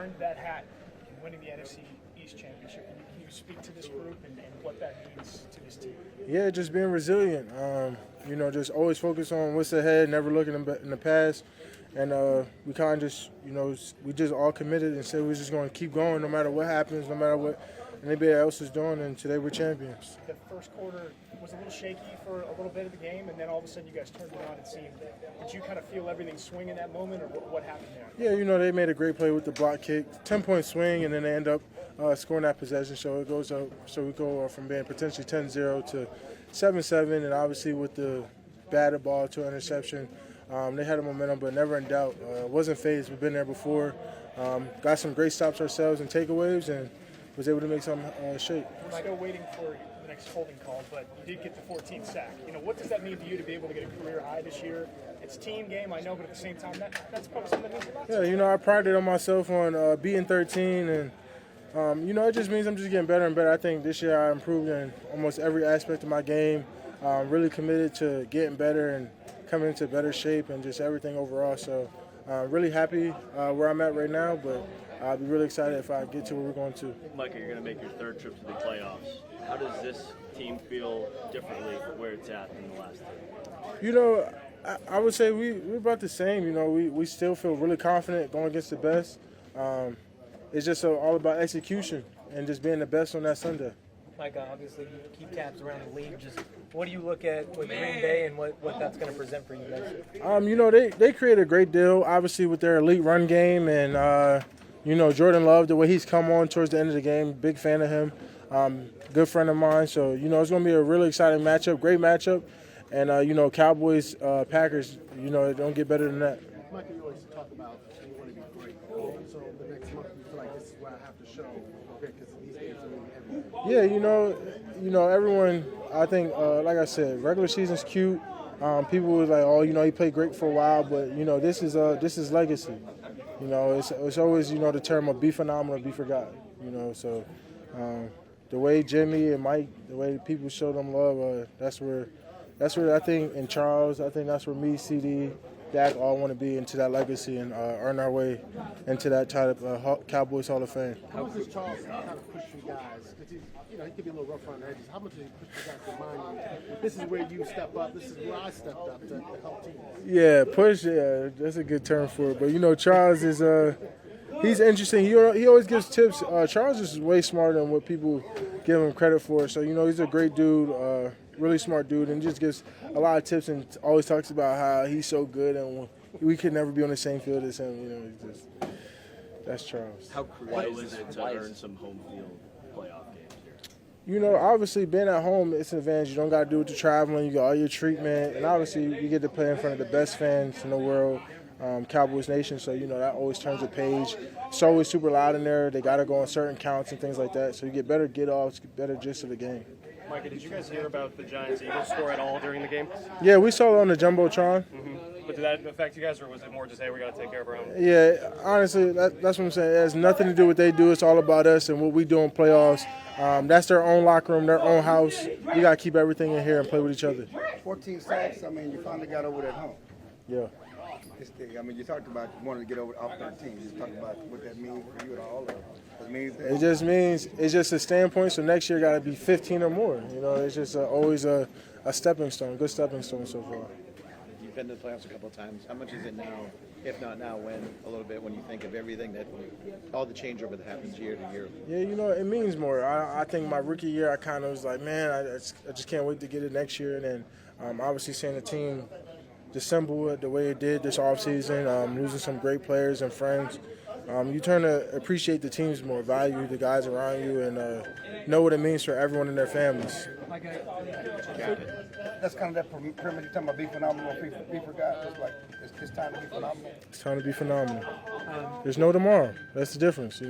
earned that hat in winning the NFC East Championship. Can you speak to this group and what that means to this team? Yeah, just being resilient. Just always focus on what's ahead, never looking in the past. And we kind of just, we just all committed and said we're just going to keep going no matter what happens, no matter what anybody else is doing. And today we're champions. The first quarter was a little shaky for a little bit of the game, and then all of a sudden you guys turned it on, it seemed. Did you kind of feel everything swing in that moment, or what happened there? Yeah, they made a great play with the block kick, 10-point swing, and then they end up scoring that possession. So it goes up. So we go from being potentially 10-0 to 7-7, and obviously with the batted ball to interception, they had a momentum, but never in doubt. Wasn't phased. We've been there before. Got some great stops ourselves and takeaways, and was able to make some shape. We're still waiting for the next holding call, but you did get the 14th sack. What does that mean to you to be able to get a career high this year? It's a team game, I know, but at the same time, that's probably something that means a lot. Yeah, I prided on myself on beating 13, and it just means I'm just getting better and better. I think this year I improved in almost every aspect of my game. Really committed to getting better and coming into better shape and just everything overall. So really happy where I'm at right now, but I'll be really excited if I get to where we're going to. Micah, you're going to make your third trip to the playoffs. How does this team feel differently where it's at than the last time? I would say we're about the same. We still feel really confident going against the best. It's just all about execution and just being the best on that Sunday. Micah, obviously you keep tabs around the league. Just what do you look at with Green Bay and what that's going to present for you guys? They create a great deal, obviously, with their elite run game. And, Jordan Love, the way he's come on towards the end of the game, big fan of him. Good friend of mine. So, it's going to be a really exciting matchup, great matchup. And, Cowboys, Packers, it don't get better than that. Micah, you always talk about you want to be great. So the next month, you feel like this is where I have to show, because these games are really heavy. Yeah, everyone, I think, like I said, regular season's cute. People was like, he played great for a while, but, this is legacy. It's always, the term of be phenomenal, be forgotten. So the way Jimmy and Mike, the way people show them love, that's where I think, and Charles, I think that's where me, CD, Dak all want to be into that legacy and earn our way into that type of Cowboys Hall of Fame. How much does Charles kind of push you guys? Because he could be a little rough on the edges. How much does he push you guys to remind you, this is where you step up, this is where I stepped up to help teams? Yeah, push, yeah, that's a good term for it. But, Charles is he's interesting. He always gives tips. Charles is way smarter than what people give him credit for. So, he's a great dude, really smart dude, and just gives a lot of tips and always talks about how he's so good and we could never be on the same field as him. That's Charles. How crucial is it to earn some home field playoff games? Obviously being at home, it's an advantage. You don't got to do with the traveling. You got all your treatment, and obviously you get to play in front of the best fans in the world, Cowboys Nation. So that always turns a page. It's always super loud in there. They got to go on certain counts and things like that. So you get better get-offs, better gist of the game. Micah, did you guys hear about the Giants-Eagles score at all during the game? Yeah, we saw it on the Jumbotron. But did that affect you guys, or was it more just, hey, we got to take care of our own? Yeah, honestly, that's what I'm saying. It has nothing to do with what they do. It's all about us and what we do in playoffs. That's their own locker room, their own house. We got to keep everything in here and play with each other. 14 sacks, you finally got over that hump. Yeah. You talked about wanting to get over off 13. You talked about what that means for you and all of it. It just means it's just a standpoint. So next year got to be 15 or more. It's just always a stepping stone, good stepping stone so far. You've been to the playoffs a couple of times. How much is it now, if not now, when you think of everything all the changeover that happens year to year? Yeah, it means more. I think my rookie year, I kind of was like, man, I just can't wait to get it next year. And then obviously seeing the team dissemble it the way it did this offseason, losing some great players and friends. You turn to appreciate the teams more, value the guys around you, and know what it means for everyone and their families. That's kind of that pyramid you're talking about, be phenomenal, be forgotten. Just like it's time to be phenomenal. It's time to be phenomenal. There's no tomorrow. That's the difference,